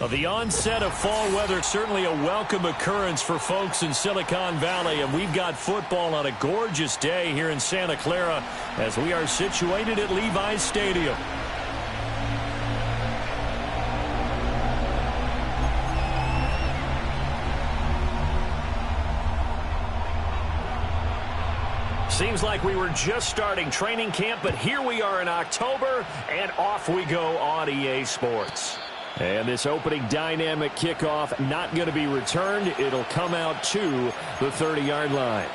Well, the onset of fall weather, certainly a welcome occurrence for folks in Silicon Valley, and we've got football on a gorgeous day here in Santa Clara as we are situated at Levi's Stadium. Seems like we were just starting training camp, but here we are in October, and off we go on EA Sports. And this opening dynamic kickoff not going to be returned. It'll come out to the 30-yard line.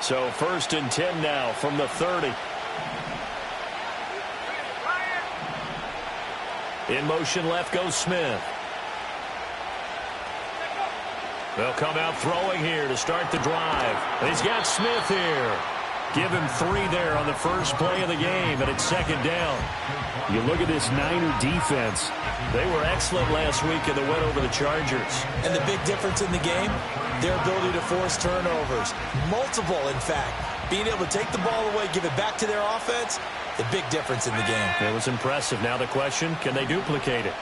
So 1st and 10 now from the 30. In motion left goes Smith. They'll come out throwing here to start the drive. He's got Smith here. Give him 3 there on the first play of the game, and it's 2nd down. You look at this Niner defense. They were excellent last week in the win over the Chargers. And the big difference in the game, their ability to force turnovers. Multiple, in fact. Being able to take the ball away, give it back to their offense, the big difference in the game. It was impressive. Now the question, can they duplicate it?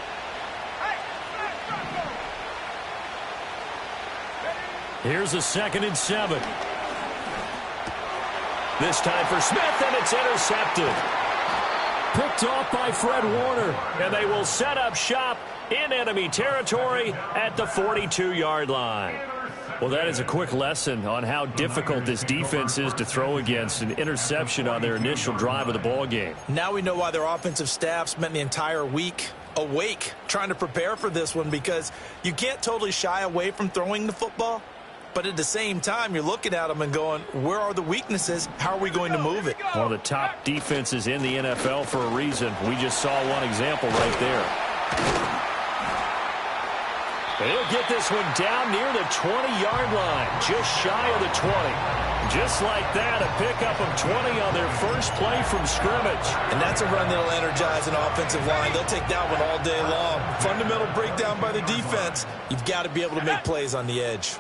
Here's a 2nd and 7. This time for Smith, and it's intercepted. Picked off by Fred Warner. And they will set up shop in enemy territory at the 42-yard line. Well, that is a quick lesson on how difficult this defense is to throw against. An interception on their initial drive of the ball game. Now we know why their offensive staff spent the entire week awake trying to prepare for this one, because you can't totally shy away from throwing the football. But at the same time, you're looking at them and going, where are the weaknesses? How are we going to move it? One of the top defenses in the NFL for a reason. We just saw one example right there. He'll get this one down near the 20-yard line, just shy of the 20. Just like that, a pickup of 20 on their first play from scrimmage. And that's a run that'll energize an offensive line. They'll take that one all day long. Fundamental breakdown by the defense. You've got to be able to make plays on the edge.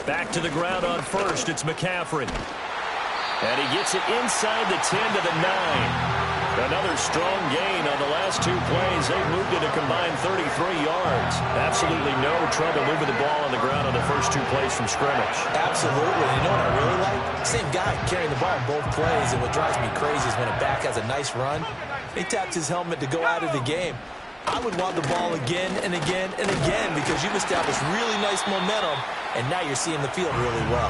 Back to the ground on first, it's McCaffrey. And he gets it inside the 10 to the 9. Another strong gain on the last 2 plays. They've moved it a combined 33 yards. Absolutely no trouble moving the ball on the ground on the first 2 plays from scrimmage. Absolutely. You know what I really like? Same guy carrying the ball both plays, and what drives me crazy is when a back has a nice run, he taps his helmet to go out of the game. I would want the ball again and again and again, because you've established really nice momentum, and now you're seeing the field really well.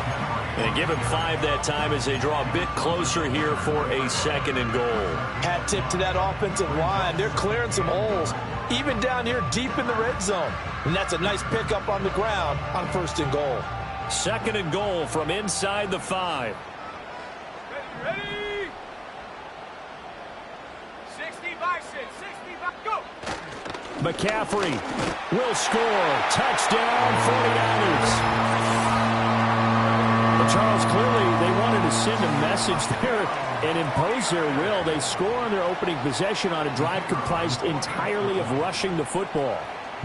And give him 5 that time as they draw a bit closer here for a 2nd and goal. Hat tip to that offensive line. They're clearing some holes, even down here deep in the red zone. And that's a nice pickup on the ground on 1st and goal. 2nd and goal from inside the 5. Ready? 60 by 6, 60 by go. McCaffrey will score. Touchdown, 49ers. Charles, clearly they wanted to send a message there and impose their will. They score on their opening possession on a drive comprised entirely of rushing the football.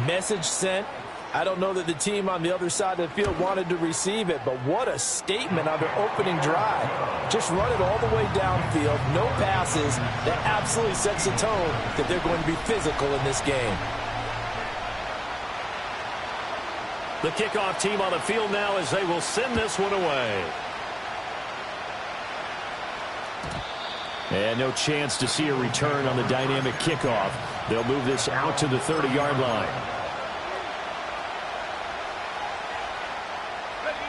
Message sent. I don't know that the team on the other side of the field wanted to receive it, but what a statement on their opening drive. Just run it all the way downfield, no passes. That absolutely sets the tone that they're going to be physical in this game. The kickoff team on the field now as they will send this one away. And no chance to see a return on the dynamic kickoff. They'll move this out to the 30-yard line.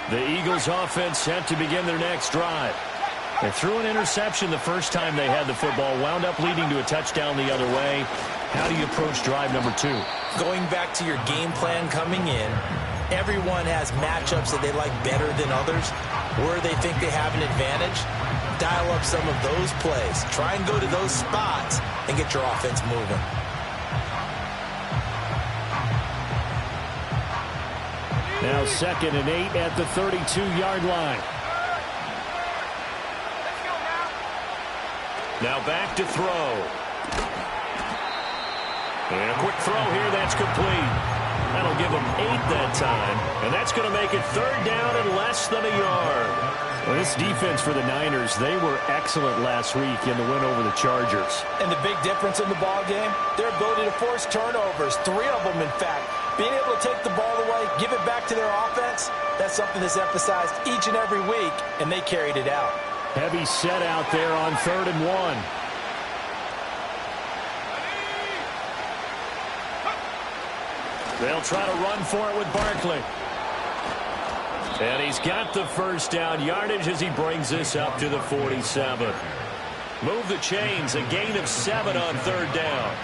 The Eagles offense set to begin their next drive. They threw an interception the first time they had the football, wound up leading to a touchdown the other way. How do you approach drive number 2? Going back to your game plan coming in, everyone has matchups that they like better than others, where they think they have an advantage. Dial up some of those plays. Try and go to those spots and get your offense moving. Now 2nd and 8 at the 32-yard line. Now back to throw. And a quick throw here, that's complete. That'll give him 8 that time. And that's going to make it 3rd down and less than a yard. Well, this defense for the Niners, they were excellent last week in the win over the Chargers. And the big difference in the ball game, their ability to force turnovers, 3 of them, in fact. Being able to take the ball away, give it back to their offense, that's something that's emphasized each and every week, and they carried it out. Heavy set out there on 3rd and 1. They'll try to run for it with Barkley. And he's got the first down yardage as he brings this up to the 47. Move the chains, a gain of 7 on 3rd down.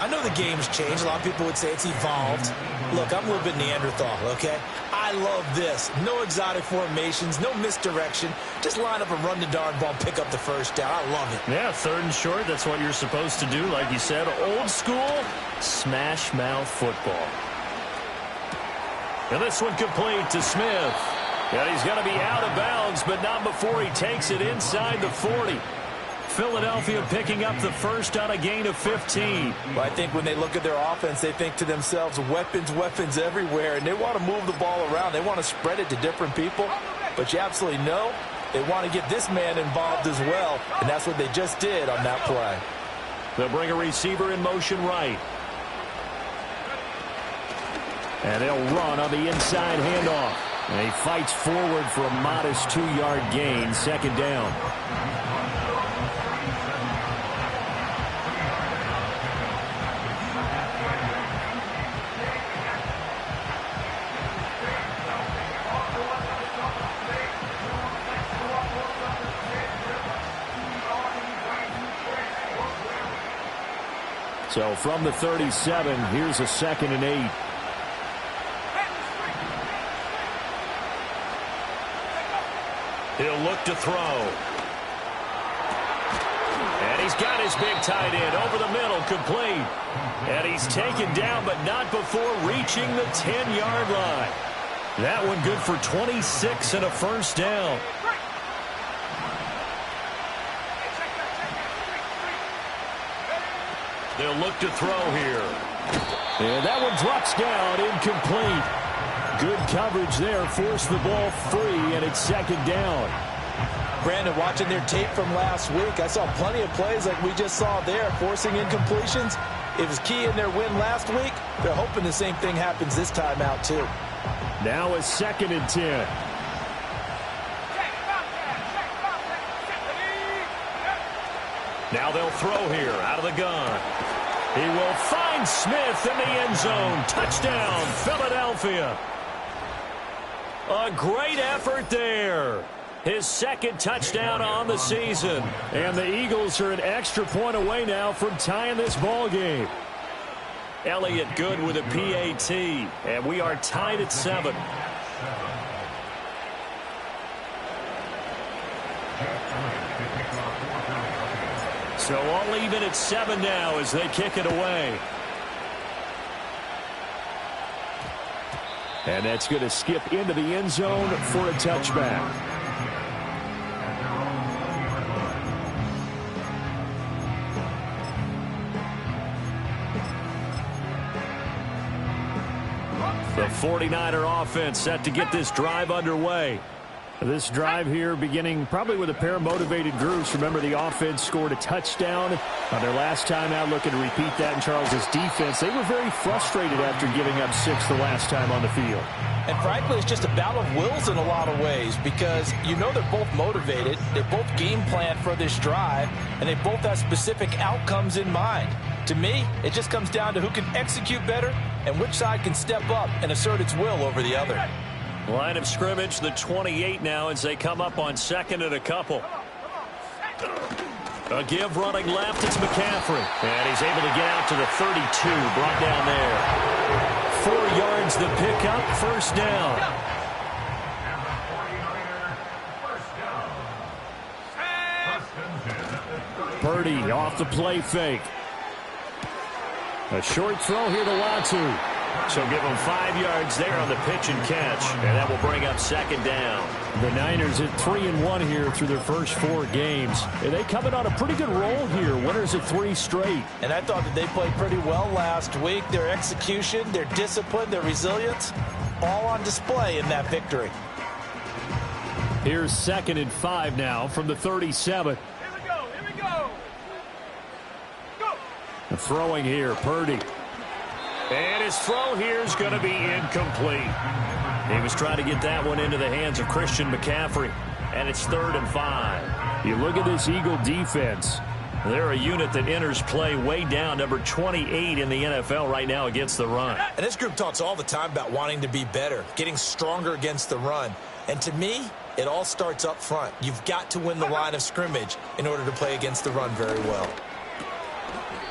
I know the game's changed. A lot of people would say it's evolved. Look, I'm a little bit Neanderthal, okay? I love this. No exotic formations, no misdirection. Just line up and run the darn ball, pick up the first down. I love it. Yeah, 3rd and short, that's what you're supposed to do. Like you said, old school, smash mouth football. And this one complete to Smith. And he's going to be out of bounds, but not before he takes it inside the 40. Philadelphia picking up the first on a gain of 15. Well, I think when they look at their offense, they think to themselves, weapons, weapons everywhere, and they want to move the ball around. They want to spread it to different people, but you absolutely know they want to get this man involved as well, and that's what they just did on that play. They'll bring a receiver in motion right. And they'll run on the inside handoff. And he fights forward for a modest 2-yard gain, 2nd down. So from the 37, here's a 2nd and 8. He'll look to throw. And he's got his big tight end over the middle, complete. And he's taken down, but not before reaching the 10-yard line. That one good for 26 and a first down. They'll look to throw here. And that one drops down, incomplete. Good coverage there, forced the ball free, and it's 2nd down. Brandon, watching their tape from last week, I saw plenty of plays like we just saw there, forcing incompletions. It was key in their win last week. They're hoping the same thing happens this time out, too. Now a 2nd and 10. Now they'll throw here out of the gun. He will find Smith in the end zone. Touchdown, Philadelphia. A great effort there. His 2nd touchdown on the season. And the Eagles are an extra point away now from tying this ball game. Elliott good with a PAT. And we are tied at 7. So all even at 7 now as they kick it away. And that's going to skip into the end zone for a touchback. The 49er offense set to get this drive underway. This drive here beginning probably with a pair of motivated groups. Remember, the offense scored a touchdown on their last time out. Looking to repeat that in Charles's defense. They were very frustrated after giving up 6 the last time on the field. And frankly, it's just a battle of wills in a lot of ways because you know they're both motivated. They both game plan for this drive, and they both have specific outcomes in mind. To me, it just comes down to who can execute better and which side can step up and assert its will over the other. Line of scrimmage, the 28 now as they come up on 2nd and a couple. A give running left, it's McCaffrey. And he's able to get out to the 32, brought down there. 4 yards the pickup, first down. Purdy off the play fake. A short throw here to Latu. So give them 5 yards there on the pitch and catch, and that will bring up second down. The Niners at 3-1 here through their first 4 games. And they coming on a pretty good roll here. Winners of 3 straight. And I thought that they played pretty well last week. Their execution, their discipline, their resilience, all on display in that victory. Here's 2nd and 5 now from the 37. Here we go. Here we go. Go. Throwing here, Purdy. And his throw here is going to be incomplete. He was trying to get that one into the hands of Christian McCaffrey. And it's 3rd and 5. You look at this Eagle defense. They're a unit that enters play way down, number 28 in the NFL right now against the run. And this group talks all the time about wanting to be better, getting stronger against the run. And to me, it all starts up front. You've got to win the line of scrimmage in order to play against the run very well.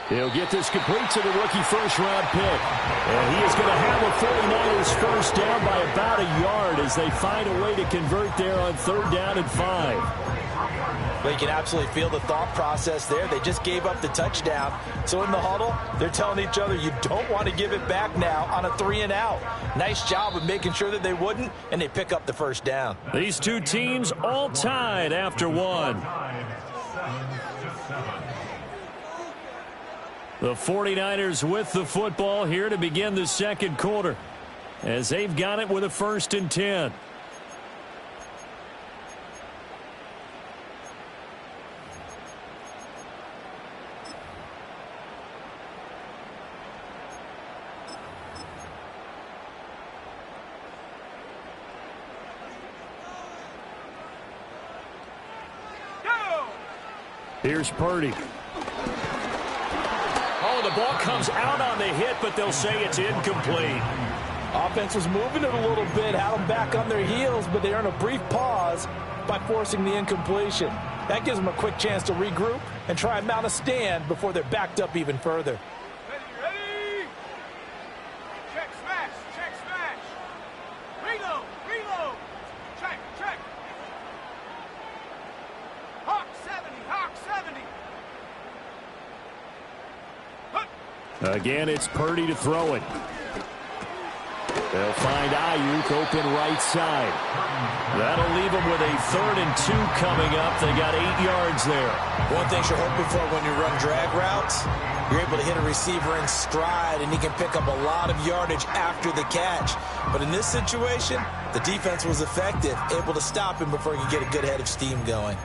He'll get this complete to the rookie first-round pick. And he is going to have a 49ers first down by about a yard as they find a way to convert there on 3rd down and 5. Well, you can absolutely feel the thought process there. They just gave up the touchdown. So in the huddle, they're telling each other, you don't want to give it back now on a 3 and out. Nice job of making sure that they wouldn't, and they pick up the first down. These two teams all tied after 1. The 49ers with the football here to begin the second quarter as they've got it with a 1st and 10. Here's Purdy. Oh, the ball comes out on the hit, but they'll say it's incomplete. Offense was moving it a little bit, had them back on their heels, but they earn a brief pause by forcing the incompletion. That gives them a quick chance to regroup and try and mount a stand before they're backed up even further. Ready? Check, smash. Check, smash. Reload. Reload. Check. Check. Hawk 70. Hawk 70. Again, it's Purdy to throw it. They'll find Ayuk open right side. That'll leave them with a 3rd and 2 coming up. They got 8 yards there. One thing you're hoping for when you run drag routes, you're able to hit a receiver in stride, and he can pick up a lot of yardage after the catch. But in this situation, the defense was effective, able to stop him before he could get a good head of steam going.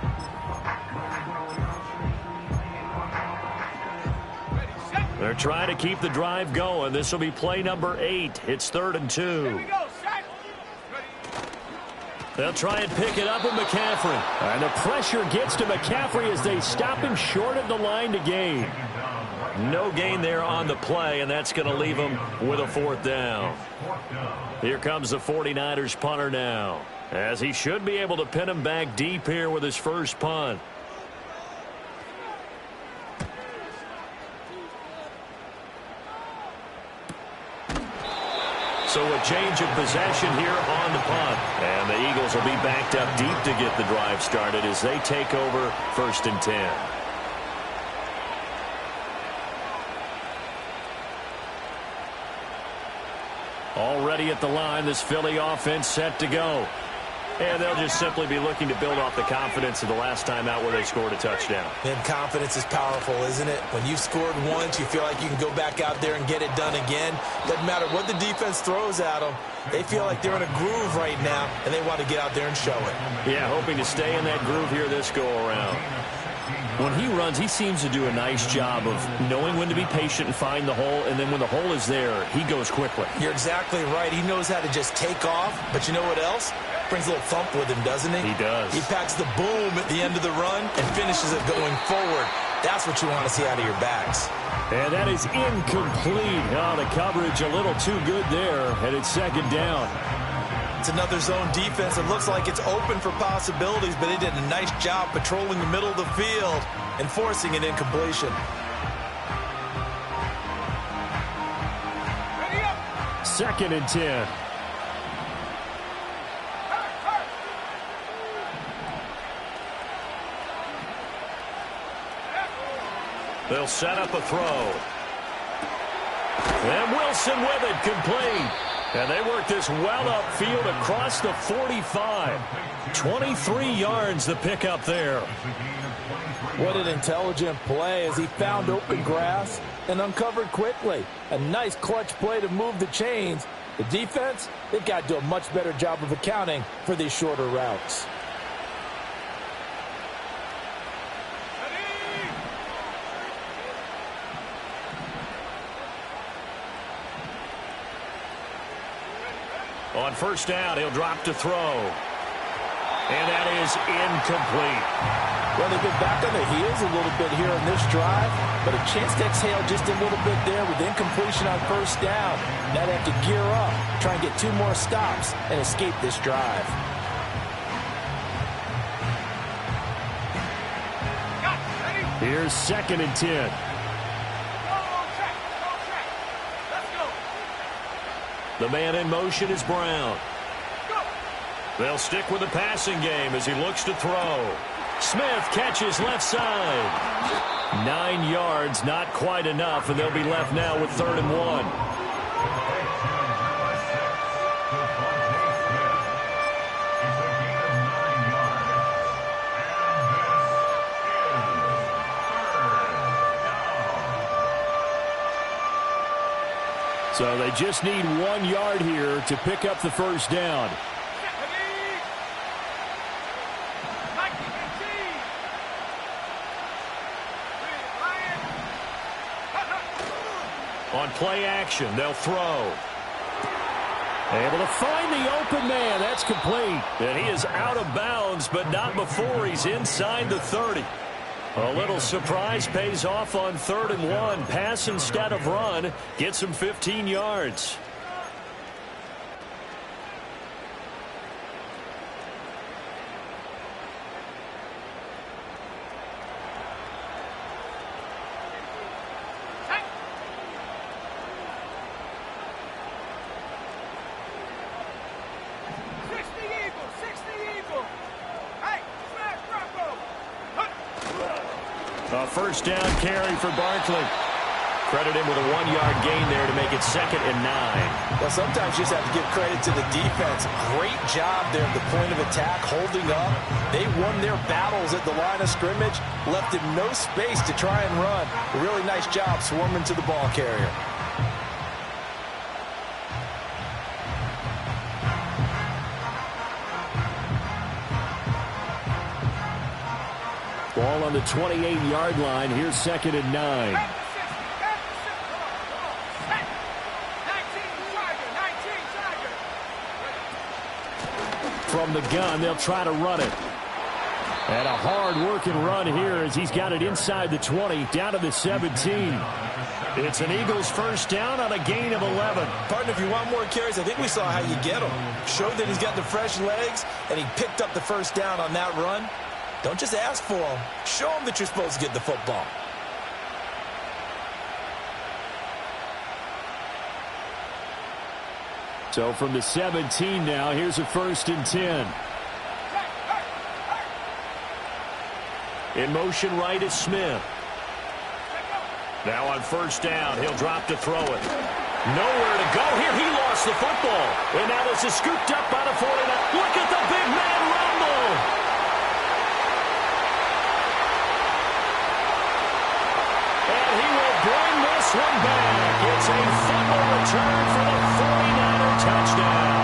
They're trying to keep the drive going. This will be play number 8. It's 3rd and 2. Here we go. Set. They'll try and pick it up with McCaffrey. And the pressure gets to McCaffrey as they stop him short of the line to gain. No gain there on the play, and that's going to leave them with a 4th down. Here comes the 49ers punter now, as he should be able to pin him back deep here with his first punt. So a change of possession here on the punt. And the Eagles will be backed up deep to get the drive started as they take over 1st and 10. Already at the line, this Philly offense set to go. And they'll just simply be looking to build off the confidence of the last time out where they scored a touchdown. And confidence is powerful, isn't it? When you've scored once, you feel like you can go back out there and get it done again. Doesn't matter what the defense throws at them. They feel like they're in a groove right now, and they want to get out there and show it. Yeah, hoping to stay in that groove here this go-around. When he runs, he seems to do a nice job of knowing when to be patient and find the hole, and then when the hole is there, he goes quickly. You're exactly right. He knows how to just take off, but you know what else? Brings a little thump with him, doesn't he? He does. He packs the boom at the end of the run and finishes it going forward. That's what you want to see out of your backs. And that is incomplete. Oh, the coverage a little too good there, and it's 2nd down. It's another zone defense. It looks like it's open for possibilities, but they did a nice job patrolling the middle of the field and forcing an incompletion. Ready up. 2nd and 10. They'll set up a throw. And Wilson with it, complete. And they work this well upfield across the 45. 23 yards the pickup there. What an intelligent play as he found open grass and uncovered quickly. A nice clutch play to move the chains. The defense, they've got to do a much better job of accounting for these shorter routes. On first down, he'll drop to throw. And that is incomplete. Well, they've been back on their heels a little bit here in this drive, but a chance to exhale just a little bit there with incompletion on first down. Now they have to gear up, try and get 2 more stops, and escape this drive. Here's 2nd and 10. The man in motion is Brown. They'll stick with the passing game as he looks to throw. Smith catches left side. 9 yards, not quite enough, and they'll be left now with 3rd and 1. So they just need 1 yard here to pick up the first down. On play action, they'll throw. Able to find the open man. That's complete. And he is out of bounds, but not before he's inside the 30. A little surprise pays off on 3rd and 1. Pass instead of run. Gets him 15 yards. A first down carry for Barkley. Credit him with a 1 yard gain there to make it 2nd and 9. Well, sometimes you just have to give credit to the defense. Great job there at the point of attack, holding up. They won their battles at the line of scrimmage, left him no space to try and run. A really nice job swarming to the ball carrier. Ball on the 28-yard line. Here's 2nd and 9. From the gun, they'll try to run it. And a hard-working run here as he's got it inside the 20, down to the 17. It's an Eagles first down on a gain of 11. Partner, if you want more carries, I think we saw how you get them. Showed that he's got the fresh legs, and he picked up the first down on that run. Don't just ask for them. Show them that you're supposed to get the football. So from the 17 now, here's a 1st and 10. In motion right is Smith. Now on first down, he'll drop to throw it. Nowhere to go here. He lost the football. And now this is scooped up by the 49. Look at the big man rumble. Bring this one back. It's a fumble return for the 49er touchdown.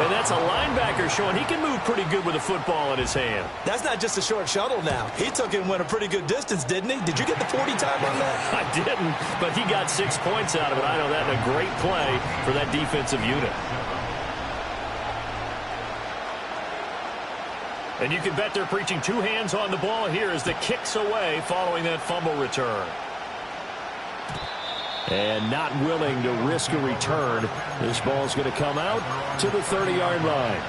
And that's a linebacker showing he can move pretty good with a football in his hand. That's not just a short shuttle now. He took it and went a pretty good distance, didn't he? Did you get the 40 time on that? I didn't, but he got 6 points out of it. I know that in a great play for that defensive unit. And you can bet they're preaching 2 hands on the ball here as the kick's away following that fumble return. And not willing to risk a return. This ball's going to come out to the 30-yard line.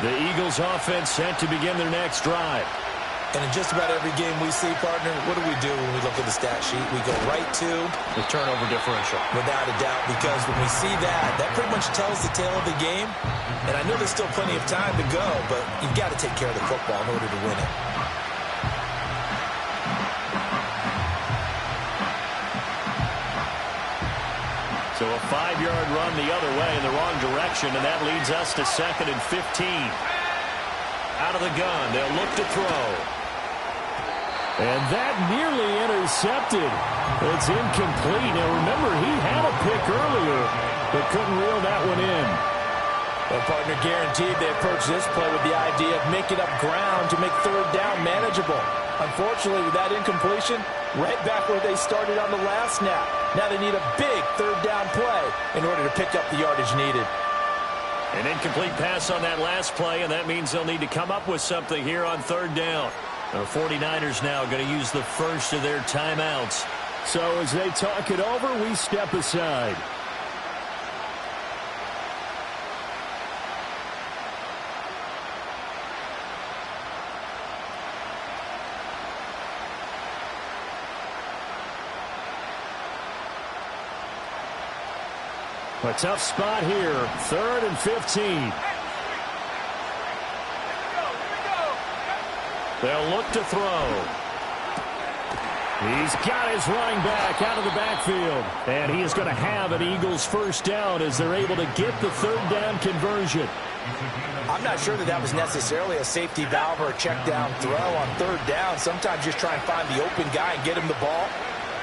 The Eagles offense set to begin their next drive. And in just about every game we see, partner, what do we do when we look at the stat sheet? We go right to the turnover differential. Without a doubt, because when we see that, that pretty much tells the tale of the game. And I know there's still plenty of time to go, but you've got to take care of the football in order to win it. So a 5-yard run the other way in the wrong direction, and that leads us to 2nd and 15. Out of the gun, they'll look to throw. And that nearly intercepted. It's incomplete. Now remember, he had a pick earlier, but couldn't reel that one in. Well, partner, guaranteed they approach this play with the idea of making up ground to make 3rd down manageable. Unfortunately, with that incompletion, right back where they started on the last snap. Now they need a big 3rd down play in order to pick up the yardage needed. An incomplete pass on that last play, and that means they'll need to come up with something here on 3rd down. The 49ers now going to use the first of their timeouts. So as they talk it over, we step aside. A tough spot here. 3rd and 15. They'll look to throw. He's got his running back out of the backfield. And he is going to have an Eagles first down as they're able to get the 3rd down conversion. I'm not sure that was necessarily a safety valve or a check down throw on 3rd down. Sometimes just try and find the open guy and get him the ball.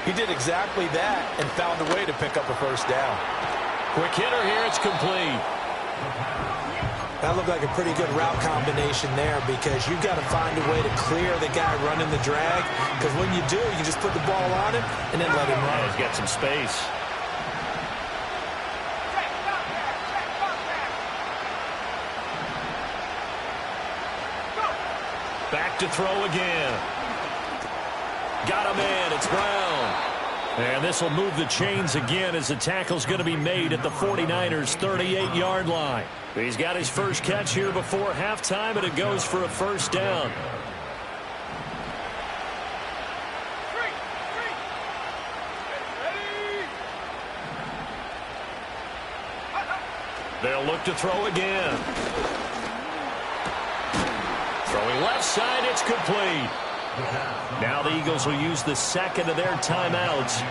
He did exactly that and found a way to pick up a first down. Quick hitter here, it's complete. That looked like a pretty good route combination there because you've got to find a way to clear the guy running the drag, because when you do, you just put the ball on him and then let him run. He's got some space. Back to throw again. Got a man, it's Brown. And this will move the chains again as the tackle's going to be made at the 49ers' 38-yard line. He's got his first catch here before halftime, and it goes for a first down. They'll look to throw again. Throwing left side, it's complete. Now the Eagles will use the 2nd of their timeouts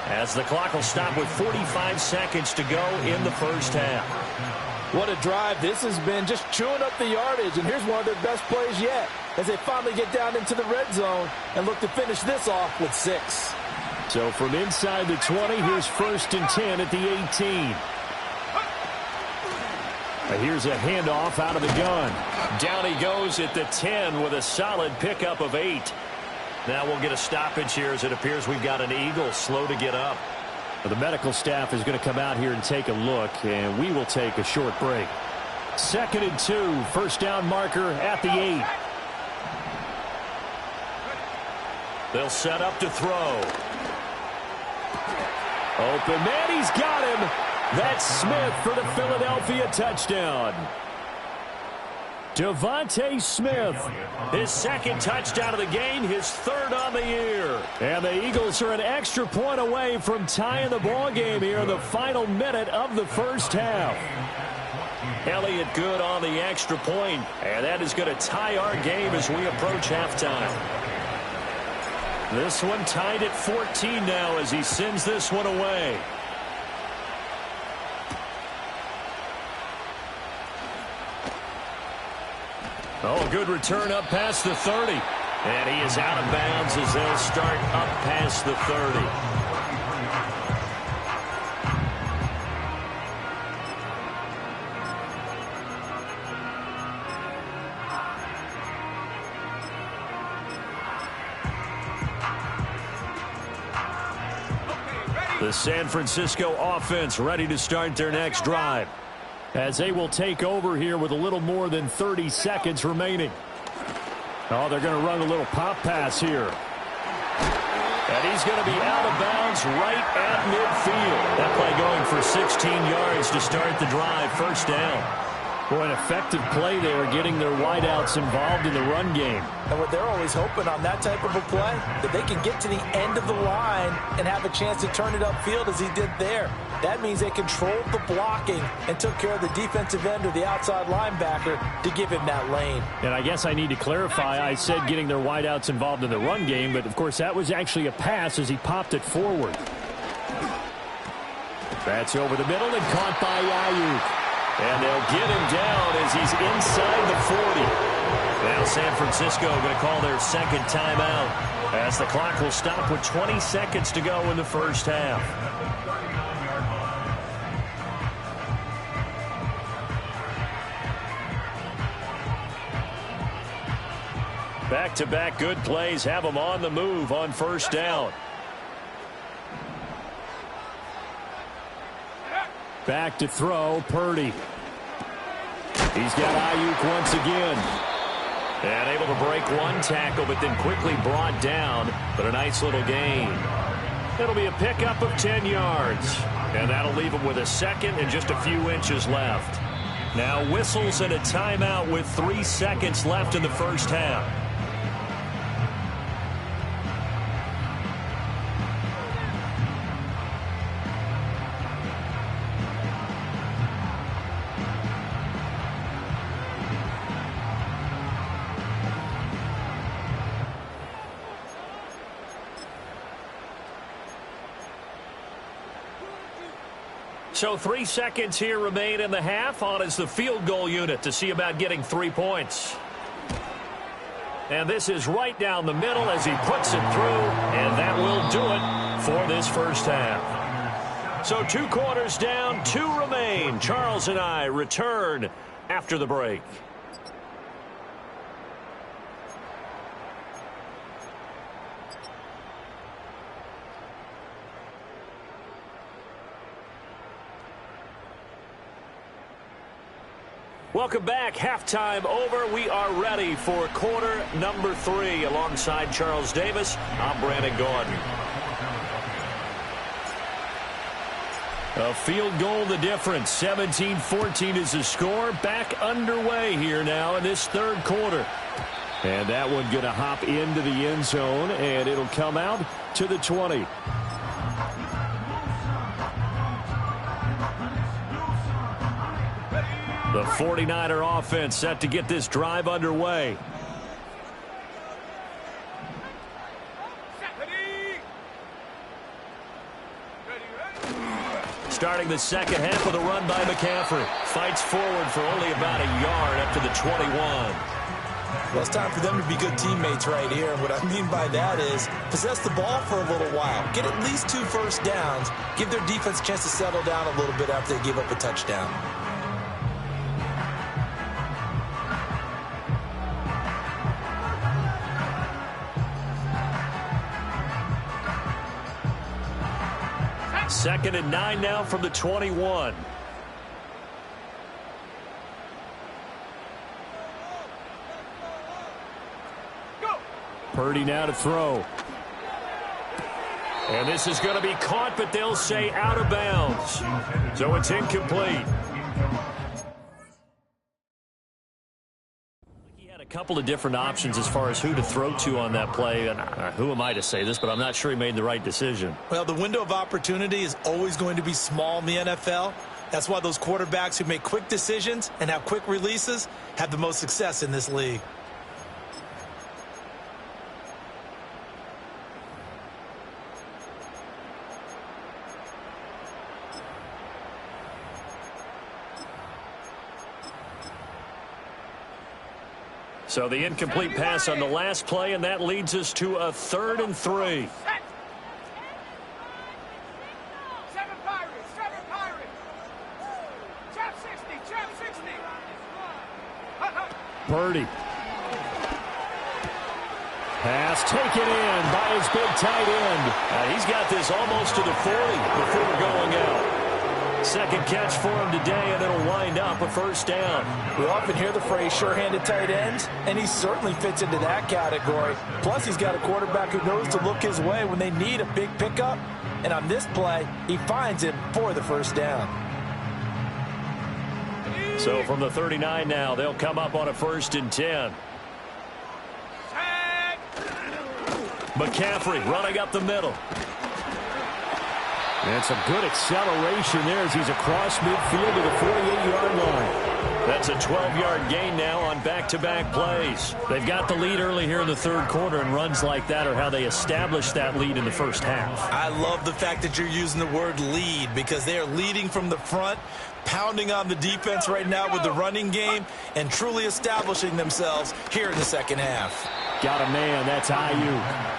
as the clock will stop with 45 seconds to go in the first half. What a drive this has been, just chewing up the yardage, and here's one of their best plays yet as they finally get down into the red zone and look to finish this off with 6. So from inside the 20, here's 1st and 10 at the 18. Here's a handoff out of the gun. Down he goes at the 10 with a solid pickup of 8. Now we'll get a stoppage here as it appears we've got an Eagle slow to get up. The medical staff is going to come out here and take a look, and we will take a short break. 2nd and 2, first down marker at the 8. They'll set up to throw. Open man, he's got him. That's Smith for the Philadelphia touchdown. Devontae Smith, his 2nd touchdown of the game, his 3rd on the year. And the Eagles are an extra point away from tying the ball game here in the final minute of the first half. Elliott good on the extra point, and that is going to tie our game as we approach halftime. This one tied at 14 now as he sends this one away. Oh, good return up past the 30. And he is out of bounds as they'll start up past the 30. The San Francisco offense ready to start their next drive, as they will take over here with a little more than 30 seconds remaining. Oh, they're going to run a little pop pass here. And he's going to be out of bounds right at midfield. That play going for 16 yards to start the drive, first down. Boy, an effective play there, getting their wideouts involved in the run game. And what they're always hoping on that type of a play, that they can get to the end of the line and have a chance to turn it upfield as he did there. That means they controlled the blocking and took care of the defensive end or the outside linebacker to give him that lane. And I guess I need to clarify, I said getting their wideouts involved in the run game, but of course that was actually a pass as he popped it forward. That's over the middle and caught by Aiyuk. And they'll get him down as he's inside the 40. Now San Francisco going to call their second timeout as the clock will stop with 20 seconds to go in the first half. Back-to-back good plays have them on the move on first down. Back to throw, Purdy. He's got Aiyuk once again. And able to break one tackle, but then quickly brought down. But a nice little gain. It'll be a pickup of 10 yards. And that'll leave him with a second and just a few inches left. Now whistles and a timeout with 3 seconds left in the first half. So 3 seconds here remain in the half. On is the field goal unit to see about getting 3 points. And this is right down the middle as he puts it through. And that will do it for this first half. So 2 quarters down, 2 remain. Charles and I return after the break. Welcome back. Halftime over. We are ready for quarter number 3. Alongside Charles Davis, I'm Brandon Gordon. A field goal the difference. 17-14 is the score. Back underway here now in this third quarter. And that one going to hop into the end zone, and it'll come out to the 20. The 49er offense set to get this drive underway. Starting the second half with a run by McCaffrey. Fights forward for only about a yard up to the 21. Well, it's time for them to be good teammates right here. And what I mean by that is possess the ball for a little while. Get at least 2 first downs. Give their defense a chance to settle down a little bit after they give up a touchdown. Second and 9 now from the 21. Purdy now to throw. And this is going to be caught, but they'll say out of bounds. So it's incomplete. He had a couple of different options as far as who to throw to on that play. And who am I to say this, but I'm not sure he made the right decision. Well, the window of opportunity is always going to be small in the NFL. That's why those quarterbacks who make quick decisions and have quick releases have the most success in this league. So the incomplete pass on the last play, and that leads us to a 3rd and 3. Seven Pirates. Trap 60. Purdy. Pass taken in by his big tight end. He's got this almost to the 40 before going out. Second catch for him today, and it'll wind up a first down. We often hear the phrase sure-handed tight ends, and he certainly fits into that category. Plus, he's got a quarterback who knows to look his way when they need a big pickup. And on this play, he finds him for the first down. So from the 39 now, they'll come up on a 1st and 10. McCaffrey running up the middle. And some good acceleration there as he's across midfield to the 48-yard line. That's a 12-yard gain now on back-to-back plays. They've got the lead early here in the 3rd quarter, and runs like that are how they established that lead in the 1st half. I love the fact that you're using the word lead because they are leading from the front, pounding on the defense right now with the running game, and truly establishing themselves here in the 2nd half. Got a man. That's Aiyuk.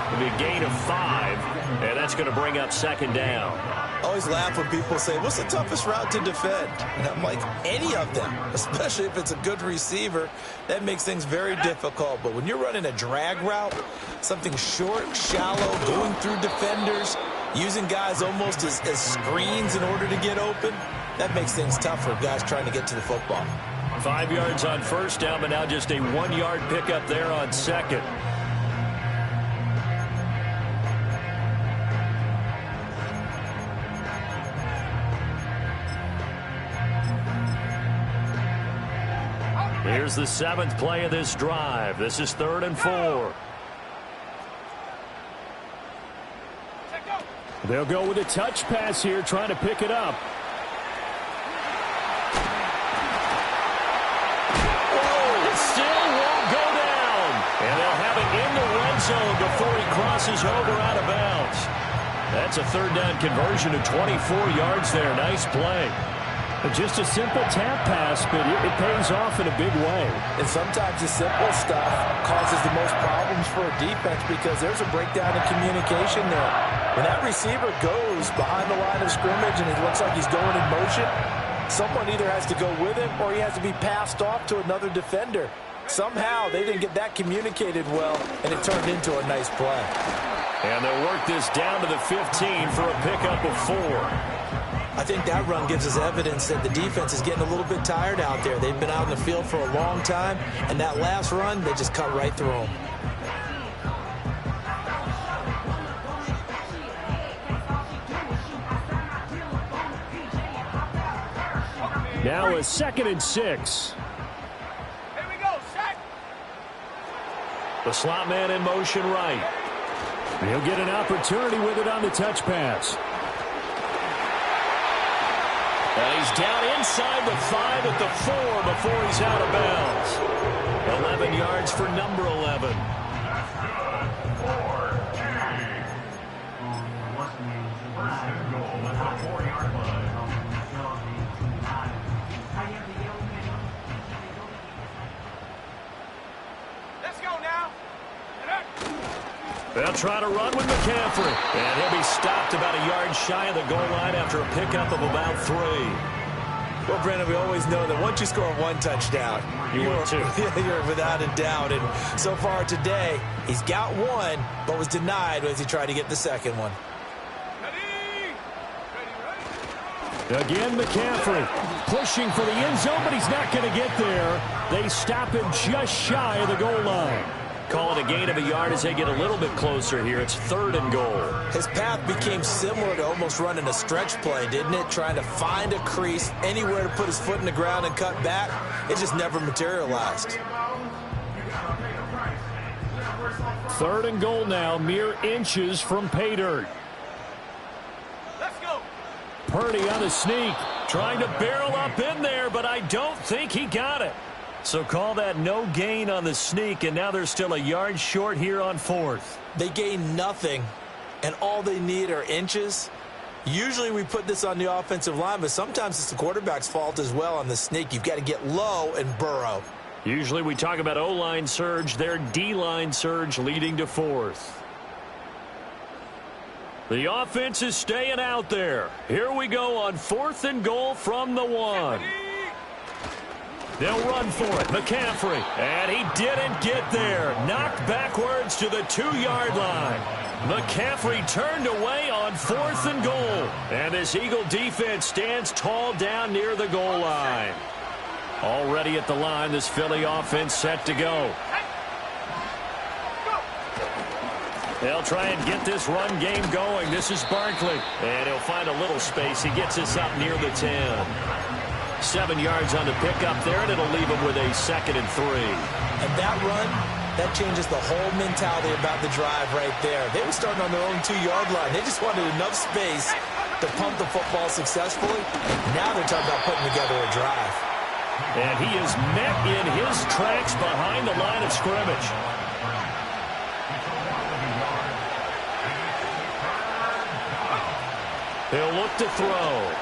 It'll be a gain of 5, and that's going to bring up 2nd down. I always laugh when people say, what's the toughest route to defend? And I'm like, any of them, especially if it's a good receiver. That makes things very difficult. But when you're running a drag route, something short, shallow, going through defenders, using guys almost as screens in order to get open, that makes things tough for guys trying to get to the football. 5 yards on 1st down, but now just a 1-yard pickup there on 2nd. Here's the 7th play of this drive. This is 3rd and 4. They'll go with a touch pass here, trying to pick it up. It still won't go down. And they'll have it in the red zone before he crosses over out of bounds. That's a 3rd down conversion of 24 yards there. Nice play. Just a simple tap pass, but it pays off in a big way. And sometimes the simple stuff causes the most problems for a defense because there's a breakdown in communication there. When that receiver goes behind the line of scrimmage and it looks like he's going in motion, someone either has to go with him or he has to be passed off to another defender. Somehow they didn't get that communicated well, and it turned into a nice play. And they'll work this down to the 15 for a pickup of 4. I think that run gives us evidence that the defense is getting a little bit tired out there. They've been out in the field for a long time, and that last run, they just cut right through them. Now a 2nd and 6. Here we go, set. The slot man in motion right. He'll get an opportunity with it on the touch pass. And he's down inside the 5 at the 4 before he's out of bounds. 11 yards for number 11. Let's go now. They'll try to run with McCaffrey. And he'll be stopped about a yard shy of the goal line after a pickup of about 3. Well, Brandon, we always know that once you score 1 touchdown, you're without a doubt. And so far today, he's got 1, but was denied as he tried to get the 2nd one. Again, McCaffrey pushing for the end zone, but he's not going to get there. They stop him just shy of the goal line. Call it a gain of a yard as they get a little bit closer here. It's 3rd and goal. His path became similar to almost running a stretch play, didn't it? Trying to find a crease, anywhere to put his foot in the ground and cut back. It just never materialized. 3rd and goal now, mere inches from pay dirt. Let's go. Purdy on the sneak, trying to barrel up in there, but I don't think he got it. So call that no gain on the sneak, and now they're still a yard short here on 4th. They gain nothing, and all they need are inches. Usually we put this on the offensive line, but sometimes it's the quarterback's fault as well on the sneak. You've got to get low and burrow. Usually we talk about O-line surge, their D-line surge leading to 4th. The offense is staying out there. Here we go on 4th and goal from the 1. They'll run for it. McCaffrey. And he didn't get there. Knocked backwards to the 2-yard line. McCaffrey turned away on 4th and goal. And this Eagle defense stands tall down near the goal line. Already at the line, this Philly offense set to go. They'll try and get this run game going. This is Barkley. And he'll find a little space. He gets us up near the 10. 7 yards on the pickup there, and it'll leave him with a 2nd and 3. And that run, that changes the whole mentality about the drive right there. They were starting on their own 2-yard line. They just wanted enough space to pump the football successfully. Now they're talking about putting together a drive. And he is met in his tracks behind the line of scrimmage. He'll look to throw.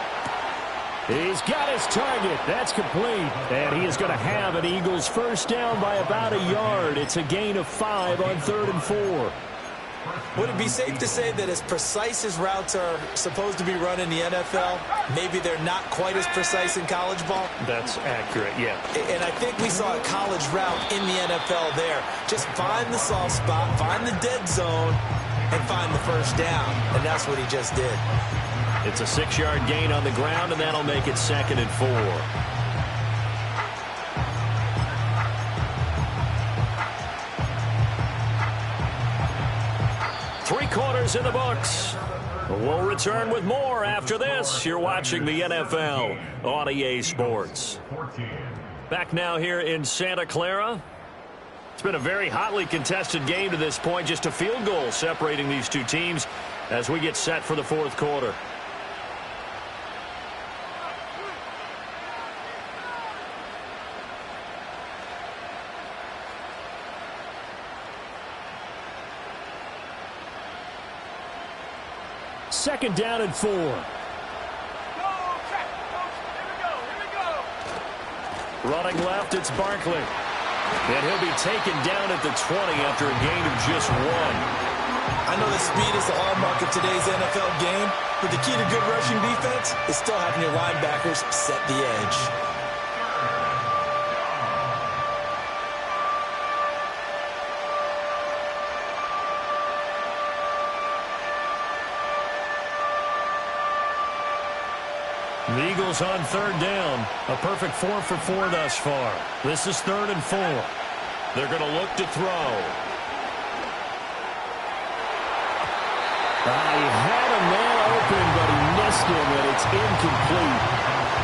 He's got his target. That's complete. And he is going to have an Eagles first down by about a yard. It's a gain of 5 on 3rd and 4. Would it be safe to say that as precise as routes are supposed to be run in the NFL, maybe they're not quite as precise in college ball? That's accurate, yeah. And I think we saw a college route in the NFL there. Just find the soft spot, find the dead zone, and find the first down. And that's what he just did. It's a 6-yard gain on the ground, and that'll make it 2nd and 4. Three quarters in the books. We'll return with more after this. You're watching the NFL on EA Sports. Back now here in Santa Clara. It's been a very hotly contested game to this point. Just a field goal separating these two teams as we get set for the 4th quarter. Second down and 4. Go, check. Here we go. Running left, it's Barkley. And he'll be taken down at the 20 after a gain of just 1. I know that speed is the hallmark of today's NFL game, but the key to good rushing defense is still having your linebackers set the edge. The Eagles on 3rd down. A perfect 4 for 4 thus far. This is 3rd and 4. They're going to look to throw. He had a man open, but he missed him, and it's incomplete.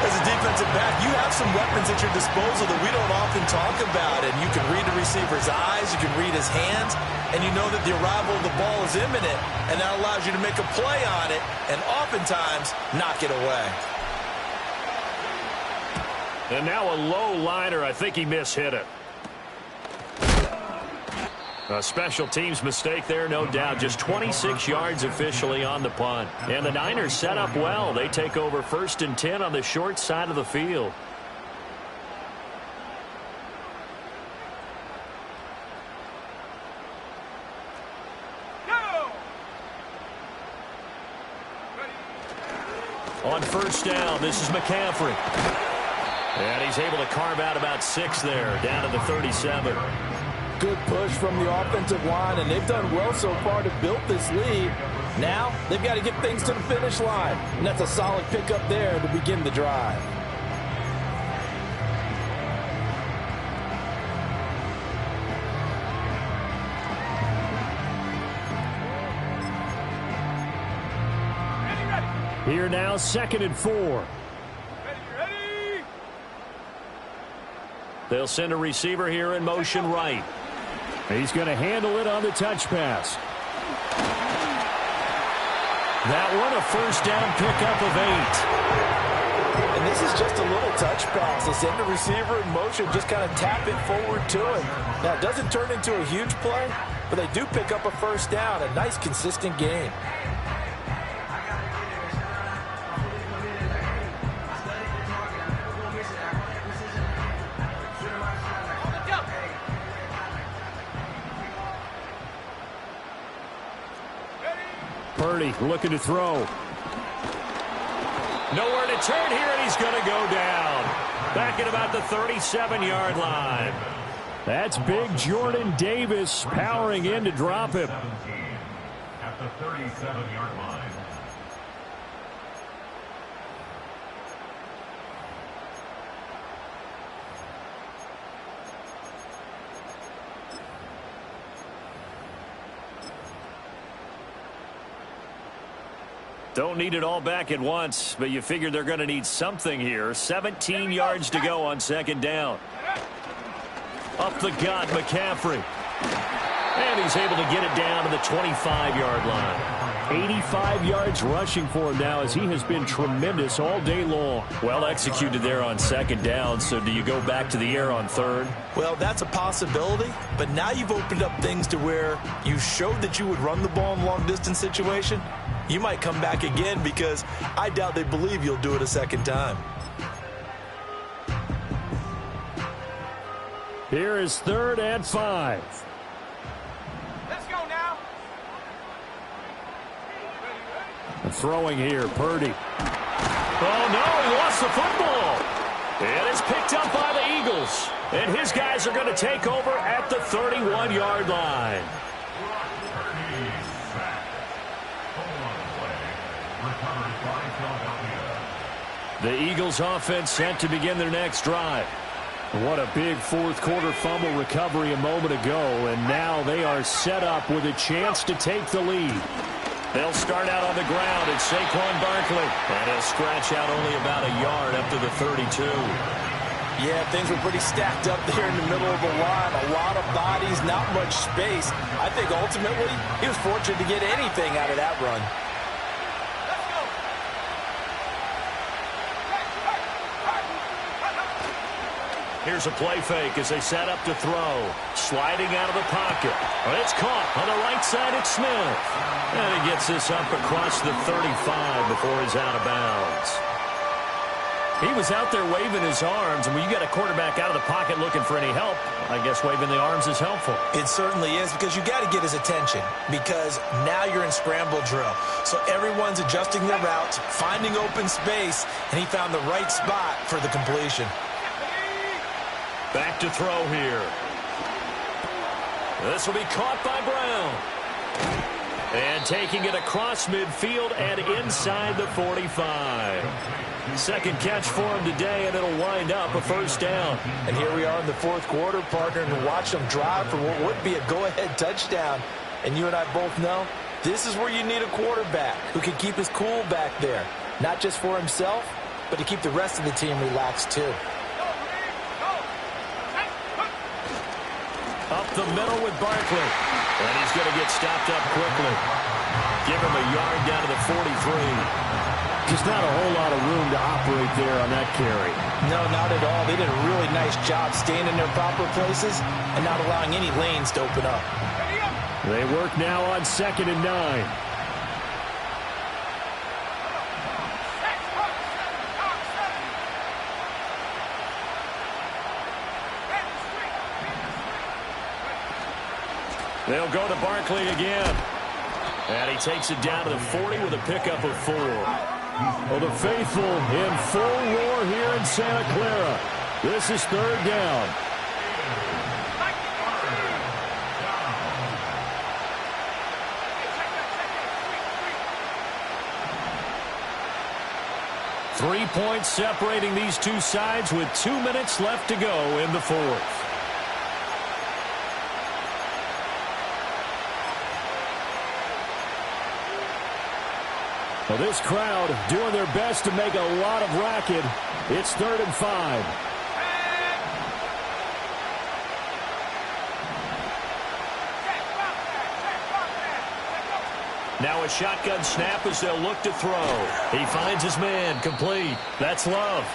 As a defensive back, you have some weapons at your disposal that we don't often talk about, and you can read the receiver's eyes, you can read his hands, and you know that the arrival of the ball is imminent, and that allows you to make a play on it, and oftentimes knock it away. And now a low liner. I think he mishit it. A special teams mistake there, no doubt. Just 26 yards officially on the punt. And the Niners set up well. They take over 1st and 10 on the short side of the field. Go! On 1st down, this is McCaffrey. And he's able to carve out about 6 there, down to the 37. Good push from the offensive line, and they've done well so far to build this lead. Now, they've got to get things to the finish line, and that's a solid pickup there to begin the drive. Here now, 2nd and 4. Ready. They'll send a receiver here in motion right. He's going to handle it on the touch pass. That one, a 1st down pickup of 8. And this is just a little touch pass. They send the receiver in motion, just kind of tap it forward to him. Now, it doesn't turn into a huge play, but they do pick up a 1st down. A nice, consistent game. Purdy looking to throw. Nowhere to turn here, and he's going to go down. Back at about the 37-yard line. That's big Jordan Davis powering in to drop him. At the 37-yard line. Don't need it all back at once, but you figure they're going to need something here. 17 yards to go on second down. Up the gut, McCaffrey. And he's able to get it down to the 25-yard line. 85 yards rushing for him now as he has been tremendous all day long. Well executed there on second down, so do you go back to the air on third? Well, that's a possibility, but now you've opened up things to where you showed that you would run the ball in long-distance situation. You might come back again because I doubt they believe you'll do it a second time. Here is 3rd and 5. Let's go now. Throwing here, Purdy. Oh, no, he lost the football. And it's picked up by the Eagles. And his guys are going to take over at the 31-yard line. The Eagles offense set to begin their next drive. What a big fourth-quarter fumble recovery a moment ago, and now they are set up with a chance to take the lead. They'll start out on the ground. It's Saquon Barkley. And he'll scratch out only about a yard up to the 32. Yeah, things were pretty stacked up there in the middle of the line. A lot of bodies, not much space. I think ultimately he was fortunate to get anything out of that run. Here's a play fake as they set up to throw. Sliding out of the pocket. Well, it's caught on the right side. It's Smith. And he gets this up across the 35 before he's out of bounds. He was out there waving his arms, and when you got a quarterback out of the pocket looking for any help, I guess waving the arms is helpful. It certainly is, because you got to get his attention, because now you're in scramble drill. So everyone's adjusting their routes, finding open space, and he found the right spot for the completion. Back to throw here. This will be caught by Brown. And taking it across midfield and inside the 45. Second catch for him today, and it'll wind up a first down. And here we are in the fourth quarter, partner, and watch them drive for what would be a go-ahead touchdown. And you and I both know this is where you need a quarterback who can keep his cool back there. Not just for himself, but to keep the rest of the team relaxed too. Up the middle with Barkley. And he's going to get stopped up quickly. Give him a yard down to the 43. Just not a whole lot of room to operate there on that carry. No, not at all. They did a really nice job staying in their proper places and not allowing any lanes to open up. They work now on 2nd and 9. They'll go to Barkley again. And he takes it down to the 40 with a pickup of 4. Well, the faithful in full roar here in Santa Clara. This is 3rd down. Three points separating these two sides with 2 minutes left to go in the fourth. Well, this crowd doing their best to make a lot of racket. It's 3rd and 5. Now a shotgun snap as they'll look to throw. He finds his man, complete. That's Love.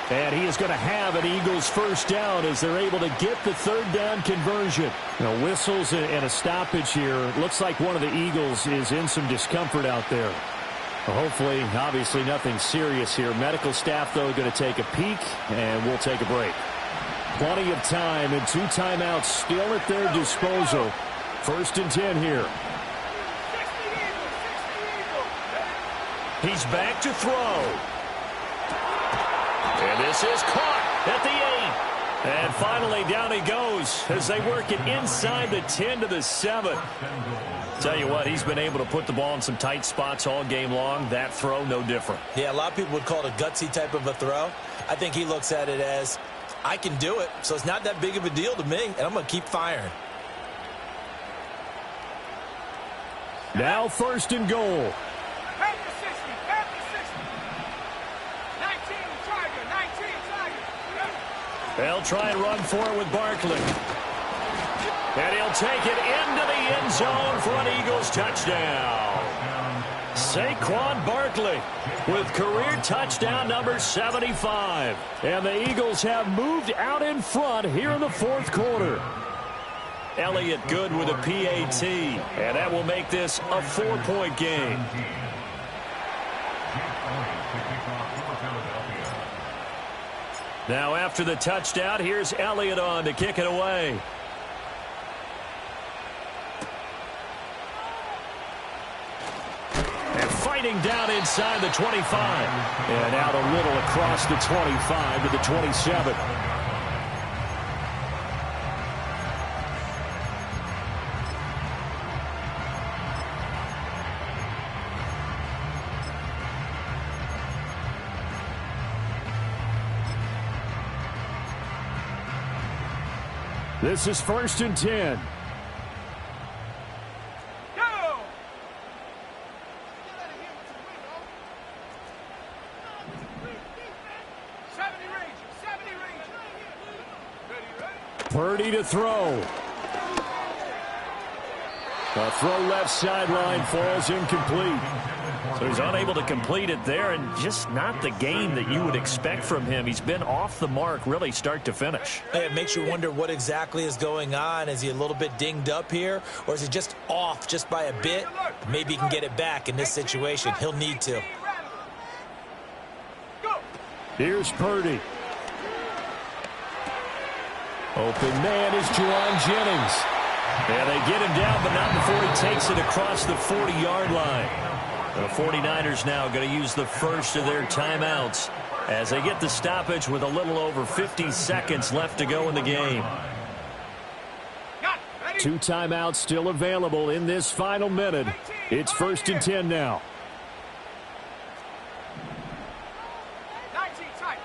And he is going to have an Eagles first down as they're able to get the 3rd down conversion. Now, whistles and a stoppage here. Looks like one of the Eagles is in some discomfort out there. Well, hopefully, obviously, nothing serious here. Medical staff, though, going to take a peek, and we'll take a break. Plenty of time and 2 timeouts still at their disposal. 1st and 10 here. He's back to throw. And this is caught at the 8. And finally, down he goes as they work it inside the 10 to the 7. Tell you what, he's been able to put the ball in some tight spots all game long. That throw, no different. Yeah, a lot of people would call it a gutsy type of a throw. I think he looks at it as, I can do it, so it's not that big of a deal to me, and I'm going to keep firing. Now 1st and goal. They'll try and run for it with Barkley. And he'll take it into the end zone for an Eagles touchdown. Saquon Barkley with career touchdown number 75. And the Eagles have moved out in front here in the fourth quarter. Elliott good with a PAT. And that will make this a 4-point game. Now after the touchdown, here's Elliott on to kick it away. And fighting down inside the 25. And out a little across the 25 to the 27. This is 1st and 10. Go! 70 range. Purdy to throw. A throw left sideline falls incomplete. So he's unable to complete it there, and just not the game that you would expect from him. He's been off the mark really start to finish. It makes you wonder what exactly is going on. Is he a little bit dinged up here, or is he just off just by a bit? Maybe he can get it back in this situation. He'll need to. Here's Purdy. Open man is Juwan Jennings. And they get him down, but not before he takes it across the 40-yard line. The 49ers now going to use the first of their timeouts as they get the stoppage with a little over 50 seconds left to go in the game. 2 timeouts still available in this final minute. It's 1st and 10 now. 19 tight.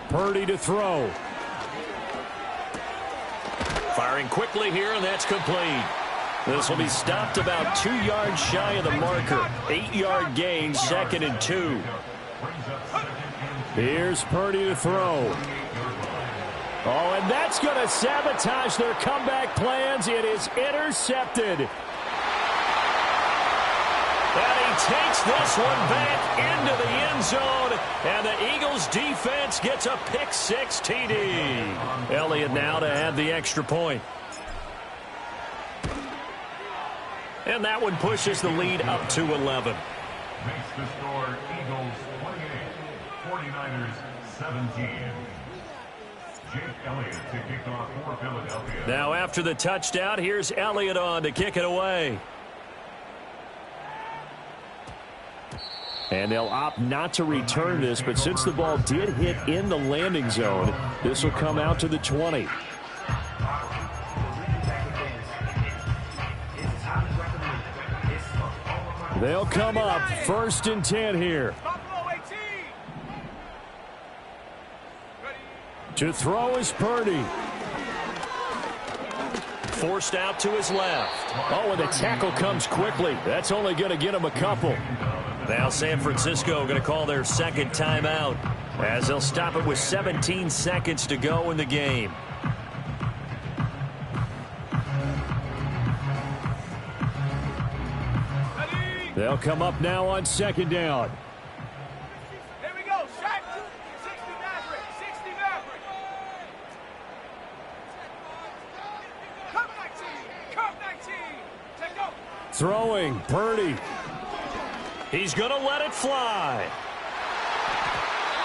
Purdy to throw. Firing quickly here, and that's complete. This will be stopped about 2 yards shy of the marker. 8-yard gain, 2nd and 2. Here's Purdy to throw. Oh, and that's going to sabotage their comeback plans. It is intercepted. And he takes this one back into the end zone, and the Eagles defense gets a pick-6 TD. Elliott now to add the extra point. And that one pushes the lead up to 11. Makes the score Eagles 28, 49ers 17. Jake Elliott to kick off for Philadelphia. Now after the touchdown, here's Elliott on to kick it away. And they'll opt not to return this, but since the ball did hit in the landing zone, this will come out to the 20. They'll come up 1st and 10 here. To throw is Purdy. Forced out to his left. Oh, and the tackle comes quickly. That's only going to get him a couple. Now San Francisco going to call their second timeout as they'll stop it with 17 seconds to go in the game. They'll come up now on 2nd down. Here we go. Shaq. 60 Maverick. Cup 19. Take go. Throwing, Purdy. He's going to let it fly.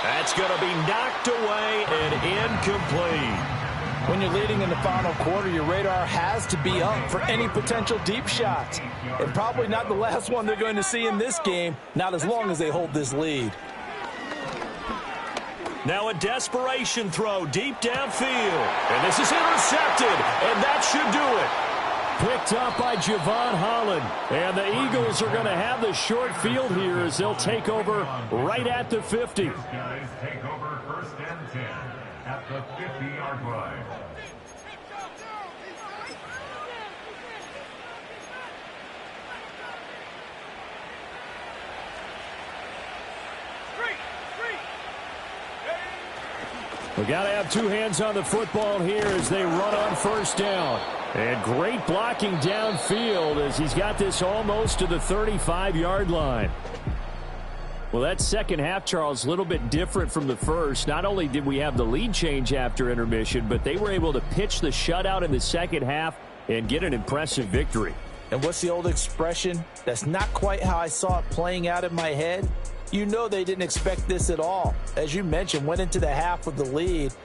That's going to be knocked away and incomplete. When you're leading in the final quarter, your radar has to be up for any potential deep shots. And probably not the last one they're going to see in this game, not as long as they hold this lead. Now a desperation throw deep downfield. And this is intercepted, and that should do it. Picked up by Javon Holland. And the Eagles are going to have the short field here as they'll take over right at the 50. These guys take over 1st and 10 at the 50-yard line. We got to have two hands on the football here as they run on first down. And great blocking downfield as he's got this almost to the 35-yard line. Well, that second half, Charles, a little bit different from the first. Not only did we have the lead change after intermission, but they were able to pitch the shutout in the second half and get an impressive victory. And what's the old expression? That's not quite how I saw it playing out in my head. You know they didn't expect this at all. As you mentioned, went into the half with the lead.